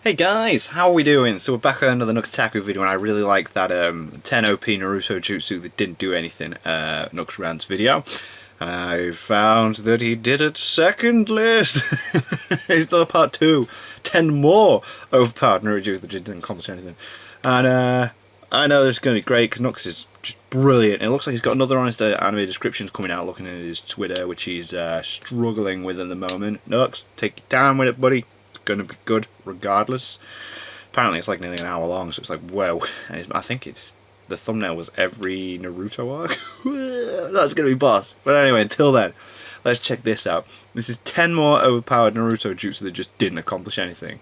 Hey guys, how are we doing? So we're back on another NUX Taku video, and I really like that 10 OP Naruto Jutsu that didn't do anything NUX RANTS video. And I found that he did it second list. He's done part 2. 10 more overpowered Naruto Jutsu that didn't accomplish anything. And I know this is going to be great because NUX is just brilliant. It looks like he's got another honest anime descriptions coming out, looking at his Twitter, which he's struggling with at the moment. NUX, take your time with it, buddy. Going to be good regardless. Apparently it's like nearly an hour long, so it's like whoa. And I think it's the thumbnail was every Naruto arc. That's gonna be boss. But anyway, until then, let's check this out. This is 10 more overpowered Naruto jutsu that just didn't accomplish anything.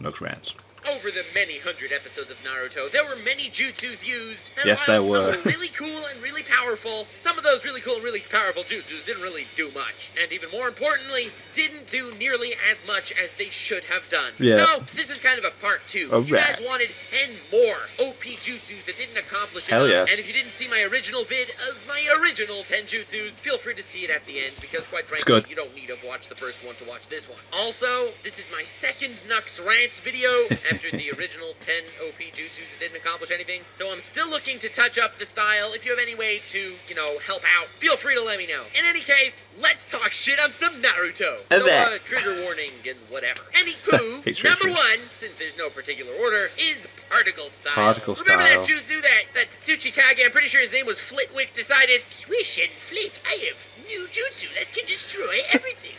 NUX RANTS. Over the many hundred episodes of Naruto, there were many jutsus used, and yes, while there were. Some were really cool and really powerful, some of those really cool and really powerful jutsus didn't really do much, and even more importantly, didn't do nearly as much as they should have done. Yeah. So, this is kind of a part 2. You guys wanted 10 more OP jutsus that didn't accomplish enough, yes. and if you didn't see my original vid of my original 10 jutsus, feel free to see it at the end, because quite frankly, you don't need to watch the first one to watch this one. Also, this is my second NUX RANTS video after the original 10 OP jutsus that didn't accomplish anything, so I'm still looking to touch up the style. If you have any way to, you know, help out, feel free to let me know. In any case, let's talk shit on some Naruto. So, trigger warning and whatever. Anywho, number 1, since there's no particular order, is particle style. Particle style. Remember that jutsu that Tsuchikage, I'm pretty sure his name was Flitwick, decided, swish and flick, I have new jutsu that can destroy everything.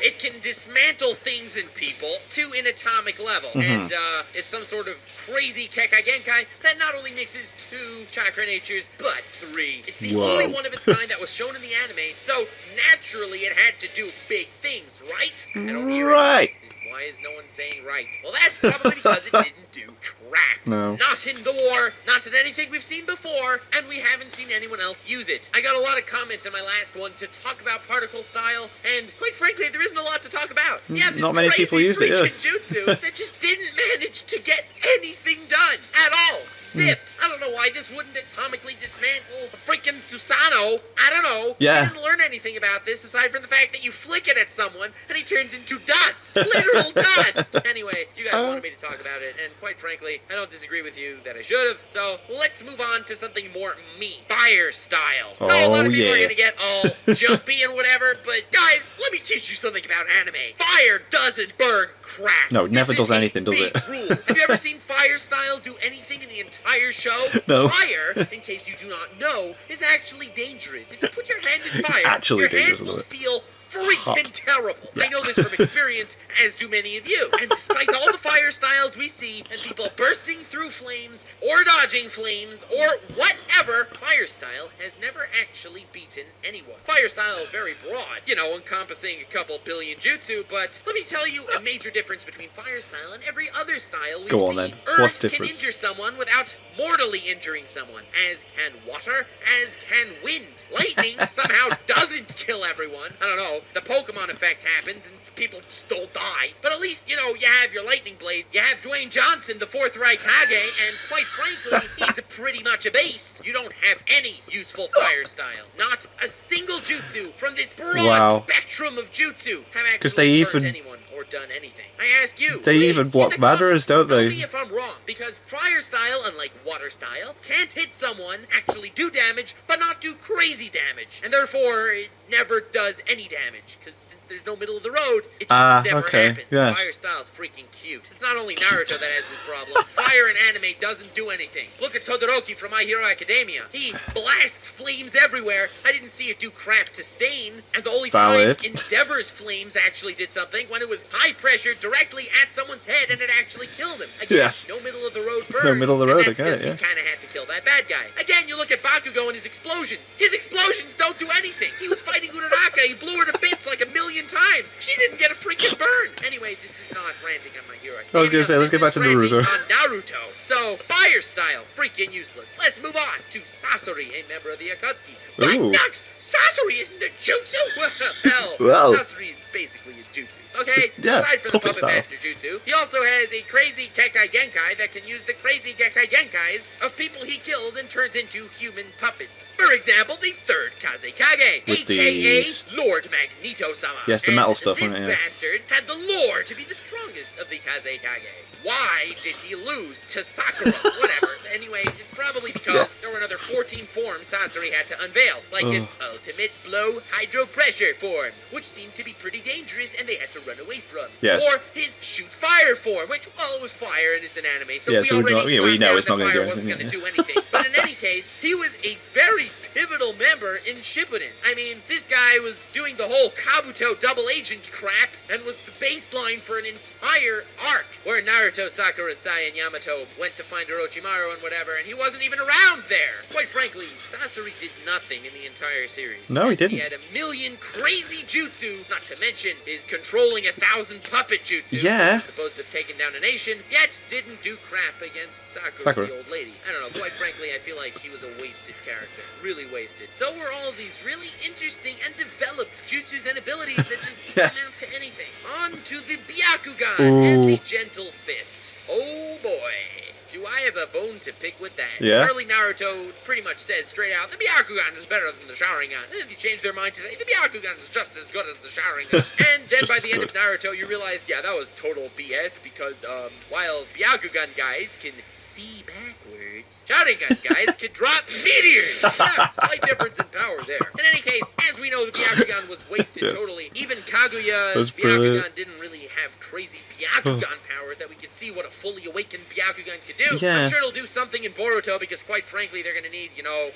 It can dismantle things and people to an atomic level, and it's some sort of crazy Kekai Genkai that not only mixes 2 chakra natures, but 3. It's the only one of its kind that was shown in the anime, so naturally it had to do big things, right? I don't hear it. Why is no one saying right? Well, that's probably because it didn't do crap. No. Not in the war, not in anything we've seen before, and we haven't seen anyone else use it. I got a lot of comments in my last one to talk about particle style, and quite frankly, there isn't a lot to talk about. Yeah, not many people used it, jutsu that just didn't manage to get anything done at all. Zip. I don't know why this wouldn't atomically dismantle a freaking Susanoo. I don't know. Yeah. I didn't learn anything about this aside from the fact that you flick it at someone and he turns into dust. Literal dust. Anyway, you guys wanted me to talk about it, and quite frankly, I don't disagree with you that I should have. So let's move on to something more me. Fire style. Oh, a lot of people are going to get all jumpy and whatever, but guys, let me teach you something about anime. Fire doesn't burn crap. No, it never does anything, does it? Rule. Have you ever seen fire style do anything in the entire show? No. Fire, in case you do not know, is actually dangerous. If you put your hand in fire, actually your hand will feel freaking terrible. Yeah. I know this from experience, as do many of you. And despite all the fire styles we see, and people bursting through flames, or dodging flames, or whatever, fire style has never actually beaten anyone. Fire style is very broad, you know, encompassing a couple billion jutsu, but let me tell you a major difference between fire style and every other style we've seen. Then. Earth What's the can difference? injure someone without mortally injuring someone, as can water, as can wind. Lightning somehow doesn't kill everyone. I don't know, the Pokemon effect happens and people still die. But at least, you know, you have your lightning blade, you have Dwayne Johnson, the 4th Raikage, and quite frankly, he's pretty much a beast. You don't have any useful fire style. Not a single jutsu from this broad spectrum of jutsu have actually hurt anyone or done anything. I ask you, they even block matterers, don't they? Tell me if I'm wrong, because fire style, unlike water style, can't hit someone, actually do damage, but not do crazy damage. And therefore, it never does any damage, because since there's no middle of the road, it just never happens. Yes. Fire style's freaking cute. It's not only Naruto that has this problem. Fire in anime doesn't do anything. Look at Todoroki from My Hero Academia. He blasts flames everywhere. I didn't see it do crap to Stain, and the only time Endeavor's flames actually did something when it was high pressure directly at someone's head and it actually killed him. Again, no middle of the road burn. No middle of the road, He kind of had to kill that bad guy. Again, you look at Bakugo and his explosions. His explosions don't do anything. He was fighting Uraraka. He blew her to bits like a million times. She didn't get a freaking burn. Anyway, this is not ranting on My Hero Academia. I was gonna say, let's get back to Naruto. On Naruto. So, fire style, freaking useless. Let's move on to Sasori, a member of the Akatsuki. But NUX, Sasori isn't a jutsu? Well, Sasori is basically a jutsu. okay? Yeah, Aside from the puppet Puppet style. Master Jutsu, he also has a crazy Kekai Genkai that can use the crazy Kekai Genkais of people he kills and turns into human puppets. For example, the third Kazekage, With aka these- Lord Magneto-sama. Yes, the metal And stuff, this wasn't it? Yeah. bastard had the lore to be the strongest of the Kazekage. Why did he lose to Sakura? Whatever. Anyway, it's probably because there were another 14 forms Sasori had to unveil, like his ultimate blow hydro pressure form, which seemed to be pretty dangerous and they had to run away from. Yes. Or his shoot fire form, which, well, it was fire and it's an anime, so Yeah, we so we already know- we know found it's out not that gonna fire do wasn't anything, going to yeah. do anything. But in any case, he was a very pivotal member in Shippuden. I mean, this guy was doing the whole Kabuto double agent crap and was the baseline for an entire arc where Naruto, Sakura, Sai, and Yamato went to find Orochimaru and whatever, and he wasn't even around there. Quite frankly, Sasori did nothing in the entire series. No, he didn't. He had a million crazy jutsu, not to mention his controlling 1,000 puppet jutsu. Yeah. He was supposed to have taken down a nation, yet didn't do crap against Sakura, the old lady. I don't know, quite frankly, I feel like he was a wasted character. Really wasted. So were all of these really interesting and developed jutsus and abilities that just Yes. didn't amount to anything. On to the Byakugan and the Ooh. Gentle Fist. Oh boy. Do I have a bone to pick with that? Yeah. Early Naruto pretty much said straight out, the Byakugan is better than the Sharingan. And then you change their mind to say, the Byakugan is just as good as the Sharingan. And then Just by as the end good. of Naruto, you realize, yeah, that was total BS because, while Byakugan guys can see backwards, Sharingan guys can drop meteors. Yeah, slight difference in power there. In any case, as we know, the Byakugan was wasted Yes. totally. Even Kaguya's That's Byakugan brilliant. didn't really have crazy Byakugan powers that we could see what a fully awakened Byakugan could do. Yeah. I'm sure it'll do something in Boruto because, quite frankly, they're going to need,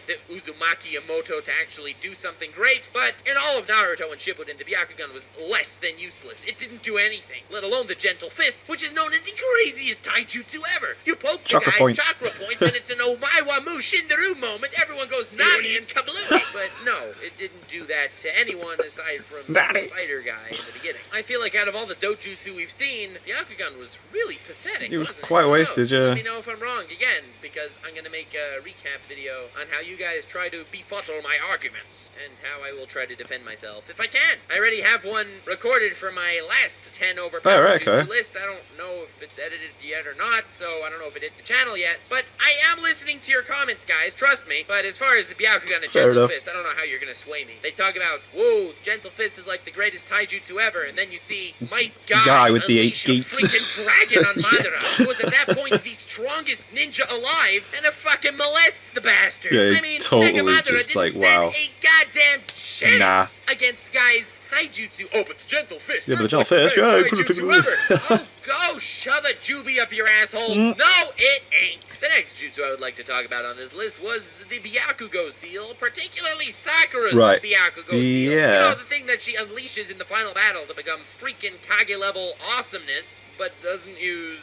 the Uzumaki Emoto to actually do something great. But in all of Naruto and Shippuden, the Byakugan was less than useless. It didn't do anything, let alone the Gentle Fist, which is known as the craziest taijutsu ever. You poke Chakra the guy's points. chakra points, and it's an Omaiwa Mu Shindaru moment. Everyone goes Nani and kablooey. But no, it didn't do that to anyone aside from the Nani. spider guy in the beginning. I feel like out of all the dojutsu we've seen, Byakugan was really pathetic. He was wasn't quite Who knows? wasted, yeah. Let me know if I'm wrong again, because I'm gonna make a recap video on how you guys try to befuddle my arguments and how I will try to defend myself if I can. I already have one recorded for my last 10 overpowered Oh, right, jutsu okay. list. I don't know if it's edited yet or not, so I don't know if it hit the channel yet. But I am listening to your comments, guys. Trust me. But as far as the Byakugan and Fair Gentle enough. Fist, I don't know how you're gonna sway me. They talk about, whoa, Gentle Fist is like the greatest taijutsu ever, and then you see Might Guy with the 8 unleash a gates. freaking dragon on Madara, who was at that point the strongest ninja alive, and it fucking molests the bastard. Yeah, I mean, totally Mega Madara just didn't like, stand wow. a goddamn chance Nah. against guys taijutsu. Oh, but the Gentle Fist. Yeah, but the that's Gentle like Fist, best yeah, I could've taken taijutsu it. ever. Oh, go shove a jubi up your asshole. Mm. No, it ain't. The next jutsu I would like to talk about on this list was the Byakugo seal, particularly Sakura's Right. Byakugo seal. You Yeah. know, the thing that she unleashes in the final battle to become freaking Kage-level awesomeness, but doesn't use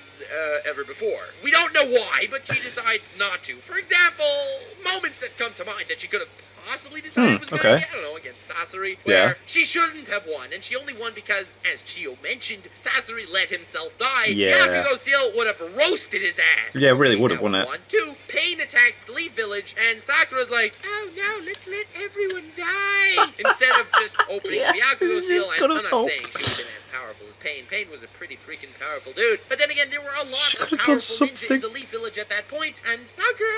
ever before. We don't know why, but she decides not to. For example, moments that come to mind that she could have possibly decided was good okay. idea, I don't know, against Sasori, where Yeah. she shouldn't have won, and she only won because, as Chio mentioned, Sasori let himself die. Yeah. Byakugo Seal would have roasted his ass. Yeah, really He would have, never wouldn't it? won. Two, Pein attacks the Leaf Village, and Sakura's like, oh no, let's let everyone die. Instead of just opening Yeah, Byakugo he Seal, just and could've I'm not helped. saying she would have been as powerful as Pein. Pein was a pretty freaking powerful dude. But then again, there were a lot She of could've done powerful ninjas in something. the Leaf Village at that point, and Sakura,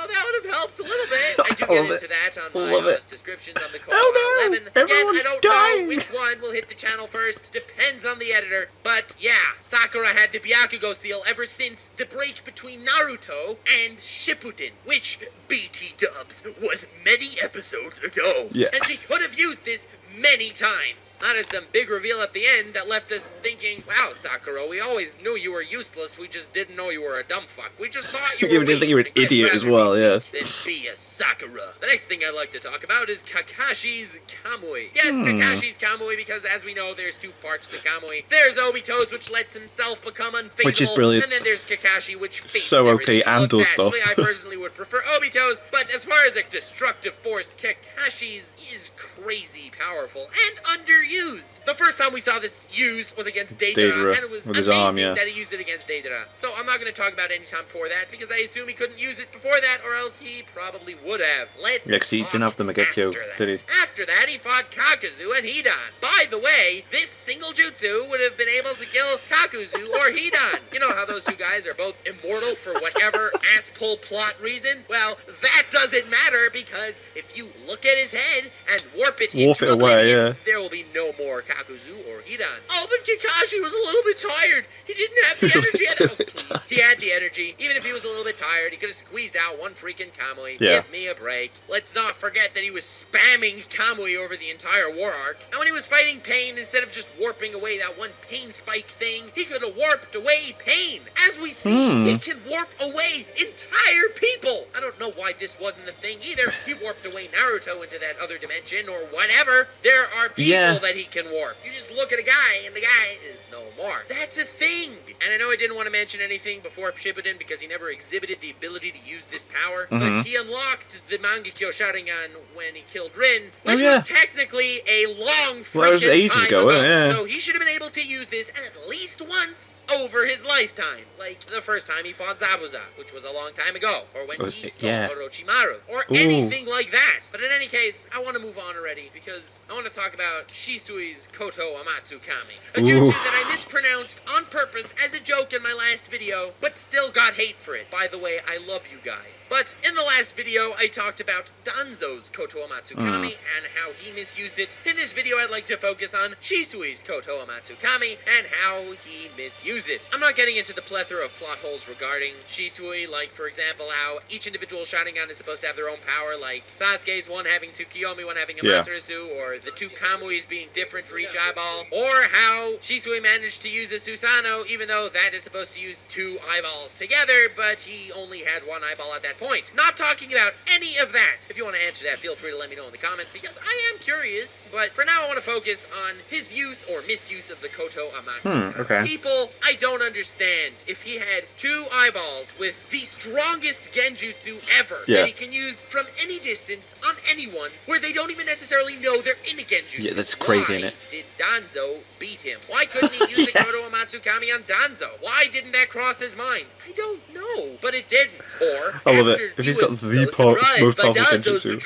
that would have helped a little bit. I do Love get it. into that on my Love it. honest descriptions on the Oh, no, 11. Again, I everyone's don't dying. know which one will hit the channel first. Depends on the editor. But yeah, Sakura had the Byakugo seal ever since the break between Naruto and Shippuden, which, BT dubs, was many episodes ago. Yeah. And she could have used this many times. Not as some big reveal at the end that left us thinking, wow, Sakura, we always knew you were useless, we just didn't know you were a dumb fuck. We just thought you were Yeah, we didn't think you were an weak. I'd idiot as rather well, be yeah. weak than be a Sakura. The next thing I'd like to talk about is Kakashi's Kamui. Yes, Kakashi's Kamui, because as we know, there's two parts to Kamui. There's Obito's, which lets himself become unfaithful. Which is brilliant. And then there's Kakashi, which faces So OP everything he and looks does at. stuff. I personally would prefer Obito's, but as far as a destructive force, Kakashi's is crazy powerful and underused. The first time we saw this used was against Deidara, and it was with his amazing arm, yeah. that he used it against Deidara. So I'm not going to talk about any time before that, because I assume he couldn't use it before that, or else he probably would have. Let's Yeah, because he didn't have the Megekyo, did he? After that, he fought Kakuzu and Hidan. By the way, this single jutsu would have been able to kill Kakuzu or Hidan. You know how those two guys are both immortal for whatever ass-pull plot reason? Well, that doesn't matter, because if you look at his head and warp it into away, oblivion, yeah. there will be no more Kakuzu or Hidan. Oh, but Kakashi was a little bit tired. He didn't have the energy. He had the energy. Even if he was a little bit tired, he could have squeezed out one freaking Kamui. Yeah. Give me a break. Let's not forget that he was spamming Kamui over the entire war arc. And when he was fighting Pein, instead of just warping away that one Pein spike thing, he could have warped away Pein. As we see, he can warp away entire people. I don't know why this wasn't a thing either. He warped away Naruto into that other dimension or whatever. There are people that he can warp. You just look at a guy and the guy is no more. That's a thing. And I know I didn't want to mention anything before Shippuden because he never exhibited the ability to use this power, but he unlocked the Mangekyo Sharingan when he killed Rin, which was technically a long freaking that was ages time ago, yeah. So he should have been able to use this at least once over his lifetime, like the first time he fought Zabuza, which was a long time ago, or when he saw Orochimaru, or anything like that. But in any case, I want to move on already, because I want to talk about Shisui's Kotoamatsukami, a jutsu that I mispronounced on purpose as a joke in my last video, but still got hate for it. By the way, I love you guys. But in the last video, I talked about Danzo's Kotoamatsukami and how he misused it. In this video, I'd like to focus on Shisui's Kotoamatsukami and how he misused it. I'm not getting into the plethora of plot holes regarding Shisui, like, for example, how each individual Sharingan is supposed to have their own power, like Sasuke's one having two Kiyomi, one having a Amaterasu, or the two Kamuis being different for each eyeball, or how Shisui managed to use a Susanoo, even though that is supposed to use two eyeballs together, but he only had one eyeball at that point. Not talking about any of that. If you want to answer that, feel free to let me know in the comments, because I am curious, but for now I want to focus on his use or misuse of the Kotoamatsukami. People, I don't understand. If he had two eyeballs with the strongest genjutsu ever that he can use from any distance on anyone, where they don't even necessarily know they're in a genjutsu. Yeah, that's crazy, isn't it? Why did Danzo beat him? Why couldn't he use the Kotoamatsukami on Danzo? Why didn't that cross his mind? I don't know, but it didn't. Or I love it. If he's got the most powerful genjutsu,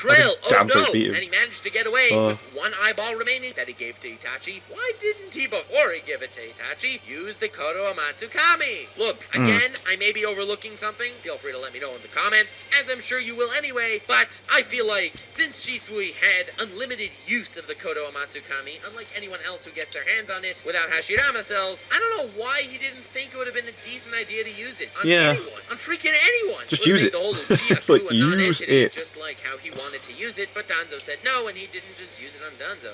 Danzo beat him. And he managed to get away with one eyeball remaining that he gave to Itachi. Why didn't he, before he gave it to Itachi, use the Kotoamatsukami? Look, again, I may be overlooking something. Feel free to let me know in the comments, as I'm sure you will anyway, but I feel like since Shisui had unlimited use of the Kotoamatsukami, unlike anyone else who gets their hands on it without Hashirama cells, I don't know why he didn't think it would have been a decent idea to use it on anyone. On freaking anyone. Just use it. The whole Uchiha like, use it. just like how he wanted to use it, but Danzo said no, and he didn't just use it on Danzo.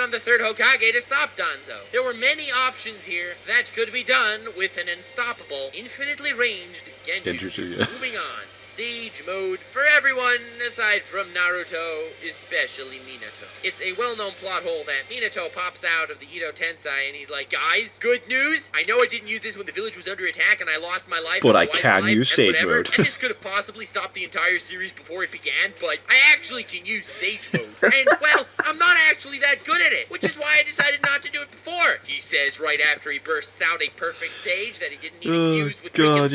On the third Hokage to stop Danzo. There were many options here that could be done with an unstoppable, infinitely ranged genjutsu. Moving on. Siege mode for everyone aside from Naruto, especially Minato. It's a well-known plot hole that Minato pops out of the Edo Tensei and he's like, guys, good news! I know I didn't use this when the village was under attack and I lost my life, but I can use Sage mode. And this could have possibly stopped the entire series before it began, but I actually can use Sage mode. And, well, I'm not actually that good at it, which is why I decided not to do it before. He says right after he bursts out a perfect Sage that he didn't even use with Toad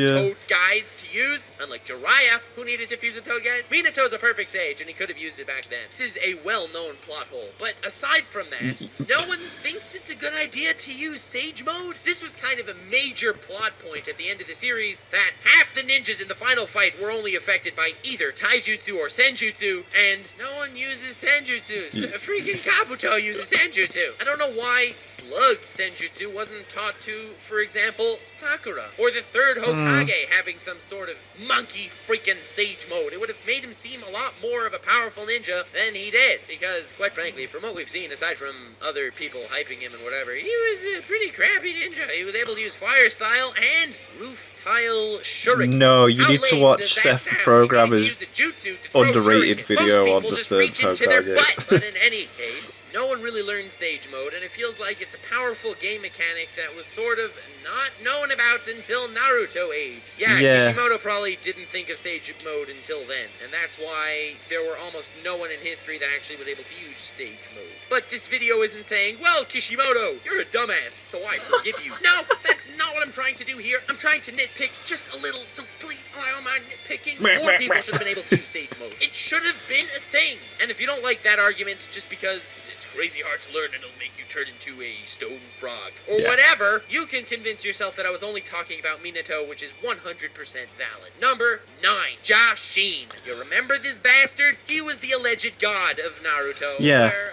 guys to use, unlike Jiraiya, who needed to fuse with Toad guys. Minato's a perfect Sage, and he could have used it back then. This is a well-known plot hole, but aside from that, no one thinks it's a good idea to use Sage mode. This was kind of a major plot point at the end of the series, that half the ninjas in the final fight were only affected by either taijutsu or senjutsu, and no one uses senjutsus. Freaking Kabuto uses senjutsu. I don't know why Slug senjutsu wasn't taught to, for example, Sakura, or the third Hokage having some sort of monkey freaking Sage mode. It would have made him seem a lot more of a powerful ninja than he did, because, quite frankly, from what we've seen, aside from other people hyping him and whatever, he was a pretty crappy ninja. He was able to use Fire Style and Roof Tile Shuriken. No, you need to watch Seth the Programmer's underrated video on the third Hokage. But in any case, no one really learn Sage Mode, and it feels like it's a powerful game mechanic that was sort of not known about until Naruto age. Yeah, Kishimoto probably didn't think of Sage Mode until then, and that's why there were almost no one in history that actually was able to use Sage Mode. But this video isn't saying, well, Kishimoto, you're a dumbass, so I forgive you. No, that's not what I'm trying to do here. I'm trying to nitpick just a little, so please allow my nitpicking. More people should have been able to use Sage Mode. It should have been a thing. And if you don't like that argument just because it's crazy hard to learn and it'll make you turn into a stone frog or whatever, you can convince yourself that I was only talking about Minato, which is 100% valid. Number 9, Jashin. You remember this bastard? He was the alleged god of Naruto. Yeah. Where,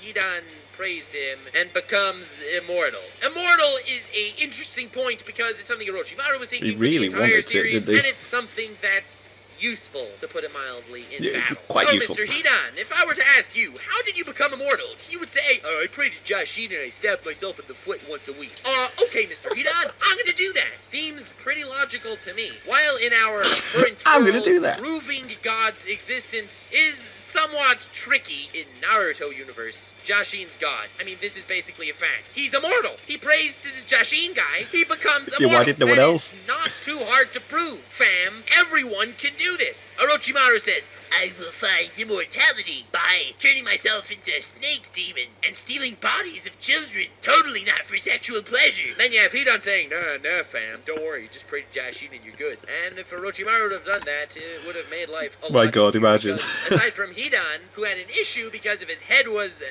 Hidan praised him and becomes immortal. Immortal is a interesting point because it's something Orochimaru was seeking for the entire series, and it's something that's useful, to put it mildly, in battle. Quite useful. Mr. Hidan, if I were to ask you, how did you become immortal? You would say, I prayed to Jashin and I stabbed myself in the foot once a week. Okay, Mr. Hidan, I'm gonna do that. Seems pretty logical to me. While in our current I'm gonna do that. proving God's existence is somewhat tricky in Naruto universe, Jashin's God. I mean, this is basically a fact. He's immortal. He prays to this Jashin guy. He becomes immortal. Yeah, why didn't no one else? It's not too hard to prove, fam. Everyone can do this. Orochimaru says, I will find immortality by turning myself into a snake demon and stealing bodies of children. Totally not for sexual pleasure. Then you have Hidan saying, nah, fam. Don't worry. Just pray to Jashin and you're good. And if Orochimaru would have done that, it would have made life a lot My God, easier, imagine. aside from Hidan, who had an issue because of his head was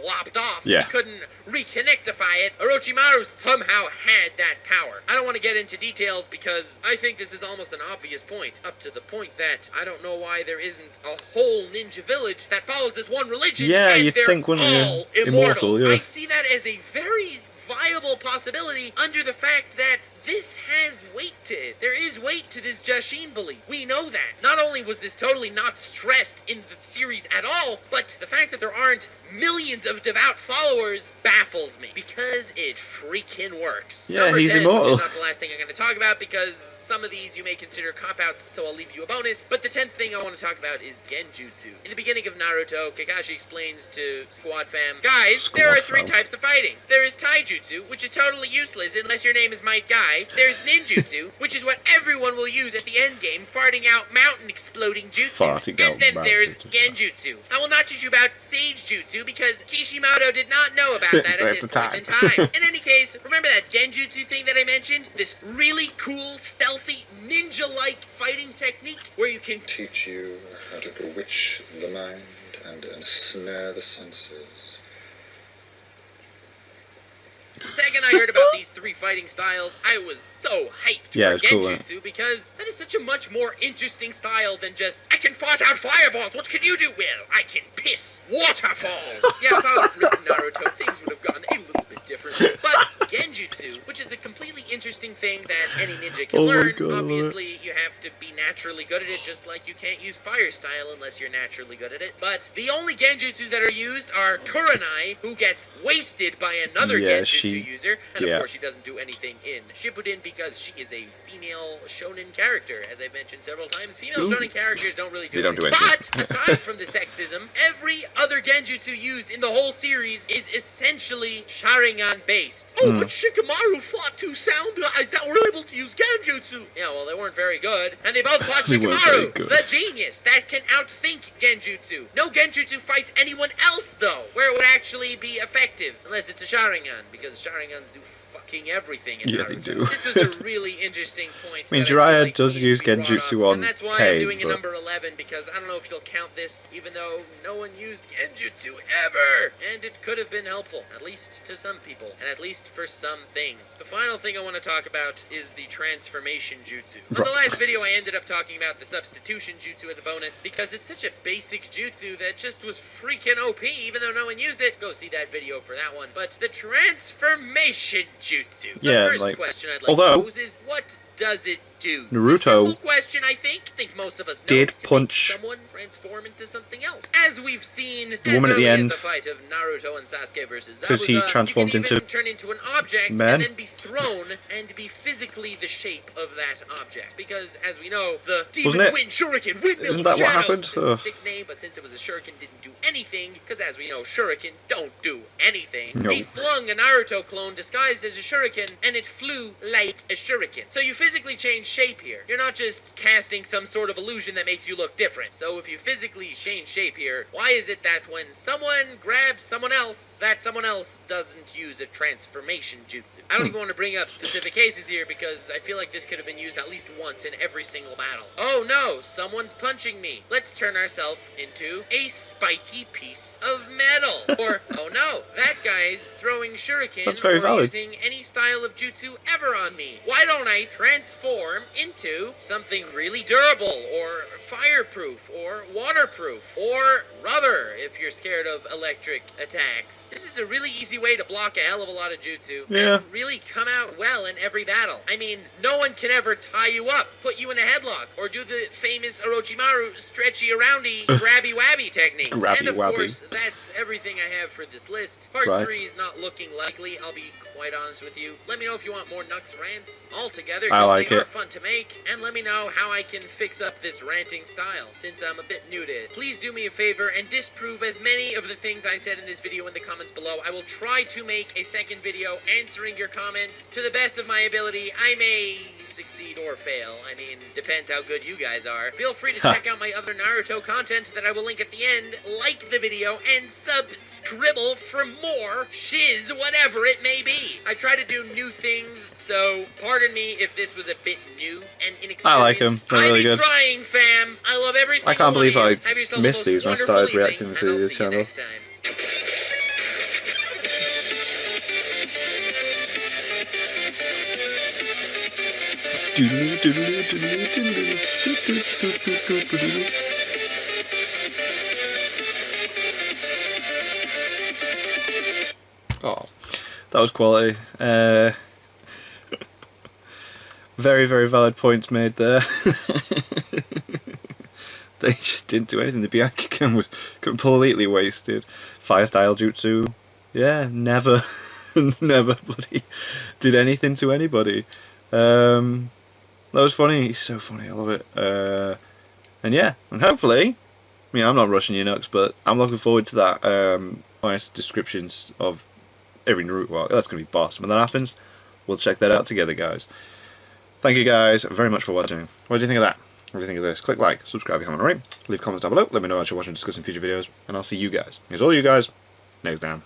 lopped off, he couldn't reconnectify it, Orochimaru somehow had that power. I don't want to get into details because I think this is almost an obvious point, up to the point that I don't know why there isn't a whole ninja village that follows this one religion, and you'd they're think, wouldn't all you? immortal. Yeah. I see that as a very viable possibility under the fact that this has weight to it. There is weight to this Jashin belief. We know that. Not only was this totally not stressed in the series at all, but the fact that there aren't millions of devout followers baffles me because it freaking works. Yeah, Number he's 10, immortal. which is not the last thing I'm going to talk about because some of these you may consider cop-outs, so I'll leave you a bonus. But the 10th thing I want to talk about is Genjutsu. In the beginning of Naruto, Kakashi explains to Squad Fam, guys, there are 3 types of fighting. There is taijutsu, which is totally useless unless your name is Might Guy. There's ninjutsu, which is what everyone will use at the end game, farting out mountain-exploding jutsu. And then there's genjutsu. I will not teach you about sage jutsu because Kishimoto did not know about that at this point in time. In any case, remember that genjutsu thing that I mentioned? This really cool, stealthy, ninja-like fighting technique where you can teach you how to bewitch the mind and ensnare the senses. The second I heard about these 3 fighting styles, I was so hyped for Genjutsu because that is such a much more interesting style than just, I can fart out fireballs, what can you do? Well, I can piss waterfalls. Yeah, if I was written Naruto, things would have gone a little bit different. But Genjutsu, which is a completely interesting thing that any ninja can learn, obviously you have to be naturally good at it, just like you can't use fire style unless you're naturally good at it. But the only Genjutsus that are used are Kurenai, who gets wasted by another Genjutsu user, and of course she doesn't do anything in Shippuden because she is a female shonen character. As I've mentioned several times, female shonen characters don't really do anything. But aside from the sexism, every other Genjutsu used in the whole series is essentially Sharingan based. Oh, but Shikamaru fought 2 sound guys that were able to use Genjutsu. Yeah, well, they weren't very good, and they both fought Shikamaru, the genius that can outthink Genjutsu. No Genjutsu fights anyone else though, where it would actually be effective, unless it's a Sharingan, because Sharingans do fucking everything in Naruto. They do. This was a really interesting point. I mean, Jiraiya really does use Genjutsu on and that's why Pein, I'm doing a but number 11, because I don't know if you'll count this, even though no one used Genjutsu ever. And it could have been helpful, at least to some people, and at least for some things. The final thing I want to talk about is the transformation jutsu. On the last video, I ended up talking about the substitution jutsu as a bonus, because it's such a basic jutsu that just was freaking OP, even though no one used it. Go see that video for that one. But the transformation jutsu. The first question I'd like to pose is, what does it do? Naruto It's a simple question, I think most of us know. did It can punch make someone transform into something else. As we've seen the woman at the end, the fight of Naruto and Sasuke versus because he transformed you can even into turn into an object men. and then be thrown and be physically the shape of that object. Because as we know, the demon wind shuriken, windmill Isn't that what shadows, happened? it's a sick name, but since it was a shuriken, didn't do anything. Because as we know, shuriken don't do anything. No. He flung a Naruto clone disguised as a shuriken, and it flew like a shuriken. So you physically change shape here. You're not just casting some sort of illusion that makes you look different. So if you physically change shape here, why is it that when someone grabs someone else, that someone else doesn't use a transformation jutsu? I don't even want to bring up specific cases here because I feel like this could have been used at least once in every single battle. Oh no, someone's punching me. Let's turn ourselves into a spiky piece of metal. Or, oh no, that guy's throwing shuriken That's very or valid. using any style of jutsu ever on me. Why don't I transform into something really durable or fireproof or waterproof or rubber if you're scared of electric attacks? This is a really easy way to block a hell of a lot of jutsu and really come out well in every battle. I mean, no one can ever tie you up, put you in a headlock, or do the famous Orochimaru stretchy aroundy grabby wabby technique. And of course, that's everything I have for this list. Part 3 is not looking likely, I'll be quite honest with you. Let me know if you want more NUX rants altogether, because they are fun to make, and let me know how I can fix up this ranting style, since I'm a bit new to it. Please do me a favor and disprove as many of the things I said in this video in the comments below. I will try to make a second video answering your comments to the best of my ability. I may succeed or fail. I mean, depends how good you guys are. Feel free to check out my other Naruto content that I will link at the end. Like the video and subscribble for more shiz, whatever it may be. I try to do new things, so pardon me if this was a bit new and inexperienced. I like them. They're really good. I'm trying, fam. I love every single I can't believe one of I you. Have yourself missed the most these when I wonderful started evening, reacting to and I'll this see you channel. next time. Oh, that was quality. Very, very valid points made there. They just didn't do anything. The Byakugan was completely wasted. Fire style jutsu, yeah, never, never bloody did anything to anybody. That was funny. He's so funny. I love it. And yeah, and hopefully, I mean, I'm not rushing you, NUX, but I'm looking forward to that. Nice descriptions of every Naruto arc. That's going to be boss. When that happens, we'll check that out together, guys. Thank you guys very much for watching. What do you think of that? What do you think of this? Click like, subscribe if you haven't already. Leave comments down below. Let me know what you're watching, discussing future videos, and I'll see you guys. Here's all you guys next time.